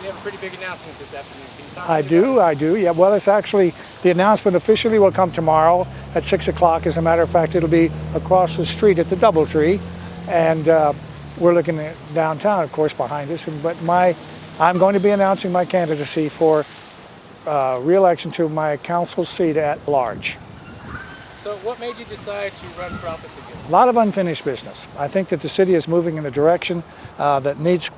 you have a pretty big announcement this afternoon. Can you talk I to me about it? do. Yeah, well, it's actually, the announcement officially will come tomorrow at 6 o'clock. As a matter of fact, it'll be across the street at the Doubletree. And we're looking at downtown, of course, behind us. I'm going to be announcing my candidacy for re-election to my council seat at large. So what made you decide to run for office again? A lot of unfinished business. I think that the city is moving in the direction that needs,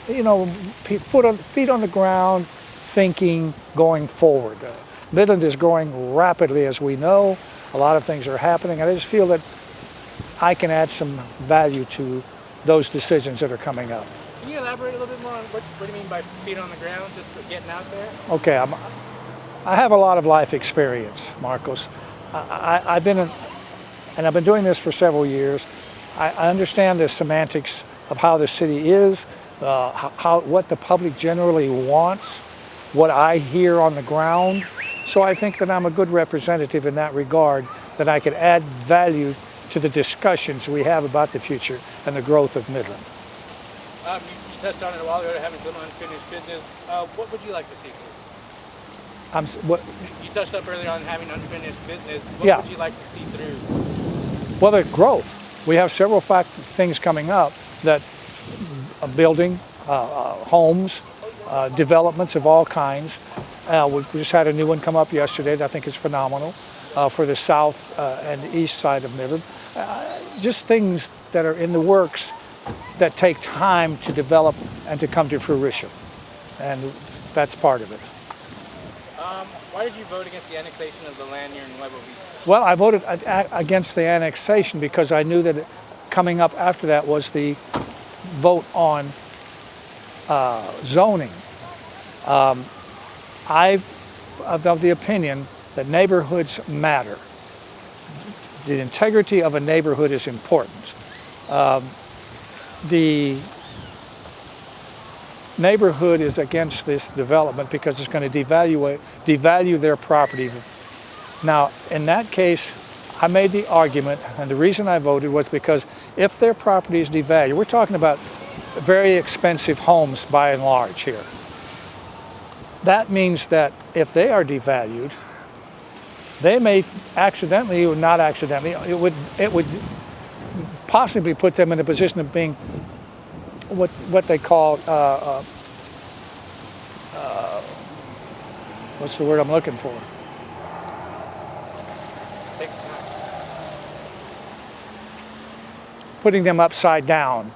feet on the ground, thinking, going forward. Midland is growing rapidly, as we know. A lot of things are happening. I just feel that I can add some value to those decisions that are coming up. Can you elaborate a little bit more on what do you mean by feet on the ground, just getting out there? Okay, I have a lot of life experience, Marcos. I've been doing this for several years. I understand the semantics of how the city is, what the public generally wants, what I hear on the ground. So I think that I'm a good representative in that regard, that I could add value to the discussions we have about the future and the growth of Midland. You touched on it a while ago, having some unfinished business. What would you like to see through? You touched up earlier on having unfinished business. What would you like to see through? Well, the growth. We have several things coming up that building, homes, developments of all kinds. We just had a new one come up yesterday that I think is phenomenal for the south and east side of Midland. Just things that are in the works that take time to develop and to come to fruition. And that's part of it. Why did you vote against the annexation of the land near Nuevo Vista? Well, I voted against the annexation because I knew that coming up after that was the vote on zoning. I'm of the opinion that neighborhoods matter. The integrity of a neighborhood is important. The neighborhood is against this development because it's going to devalue their property. Now, in that case, I made the argument, and the reason I voted was because if their property is devalued, we're talking about very expensive homes by and large here. That means that if they are devalued, they may accidentally or not accidentally, it would possibly put them in a position of being what they call, what's the word I'm looking for? Take your time. Putting them upside down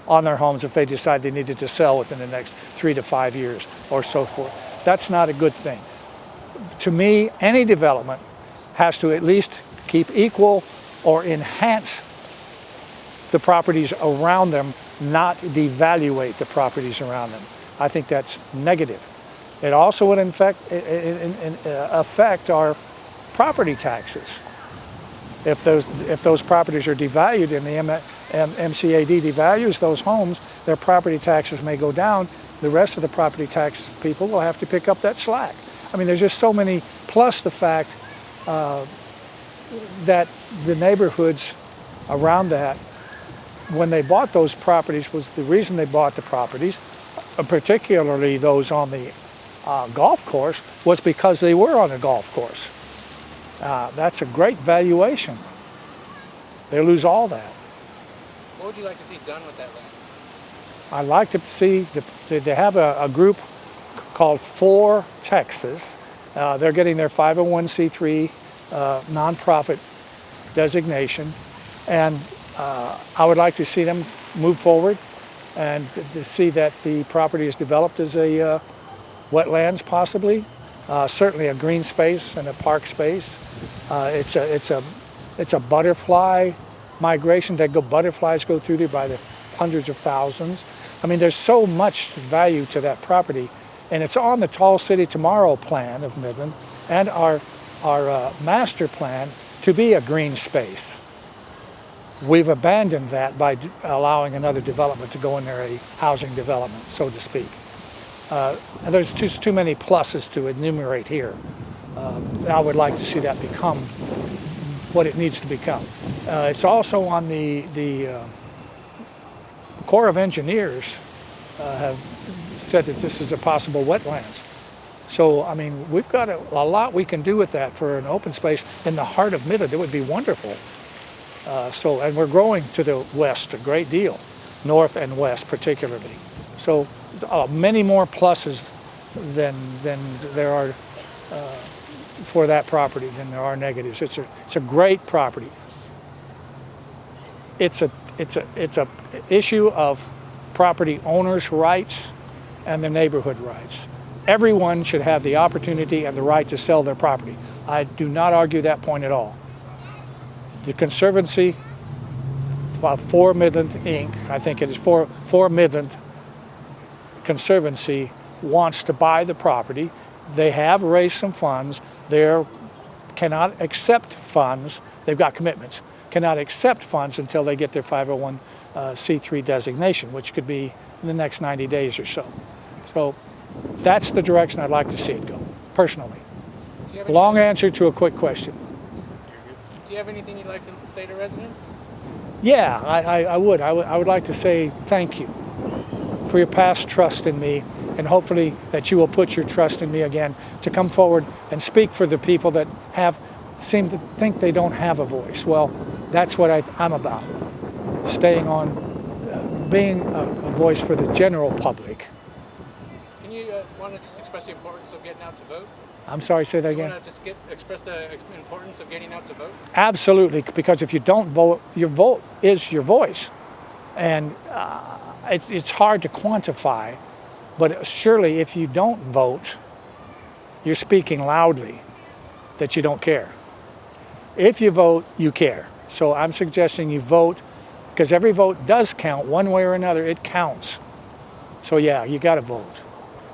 on their homes if they decide they needed to sell within the next 3 to 5 years or so forth. That's not a good thing. To me, any development has to at least keep equal or enhance the properties around them, not devaluate the properties around them. I think that's negative. It also would affect our property taxes. If those properties are devalued and the MCAD devalues those homes, their property taxes may go down. The rest of the property tax people will have to pick up that slack. I mean, there's just so many, plus the fact that the neighborhoods around that, when they bought those properties, was the reason they bought the properties, particularly those on the golf course, was because they were on a golf course. That's a great valuation. They lose all that. What would you like to see done with that land? I'd like to see, they have a group called For Texas. They're getting their 501c3 nonprofit designation. And I would like to see them move forward and to see that the property is developed as a wetlands possibly, certainly a green space and a park space. It's a butterfly migration. Butterflies go through there by the hundreds of thousands. I mean, there's so much value to that property, and it's on the Tall City Tomorrow plan of Midland and our master plan to be a green space. We've abandoned that by allowing another development to go in there, a housing development, so to speak. And there's just too many pluses to enumerate here. I would like to see that become what it needs to become. It's also on the Corps of Engineers have said that this is a possible wetlands. So, I mean, we've got a lot we can do with that for an open space in the heart of Midland. It would be wonderful. And we're growing to the west a great deal, north and west particularly. So, many more pluses than there are for that property than there are negatives. It's a great property. It's a issue of property owners' rights and the neighborhood rights. Everyone should have the opportunity and the right to sell their property. I do not argue that point at all. The Conservancy for Midland Inc., I think it is for Midland Conservancy, wants to buy the property. They have raised some funds. They cannot accept funds. They've got commitments. Cannot accept funds until they get their 501c3 designation, which could be in the next 90 days or so. So that's the direction I'd like to see it go, personally. Long answer to a quick question. Do you have anything you'd like to say to residents? Yeah, I would. I would like to say thank you for your past trust in me, and hopefully that you will put your trust in me again to come forward and speak for the people that seem to think they don't have a voice. Well, that's what I'm about, staying on, being a voice for the general public. Can you want to just express the importance of getting out to vote? I'm sorry, say that again. You want to just express the importance of getting out to vote? Absolutely, because if you don't vote, your vote is your voice. And it's hard to quantify, but surely if you don't vote, you're speaking loudly that you don't care. If you vote, you care. So I'm suggesting you vote, because every vote does count one way or another. It counts. So yeah, you got to vote.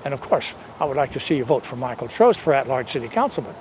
And of course, I would like to see you vote for Michael Trost for at-large city councilman.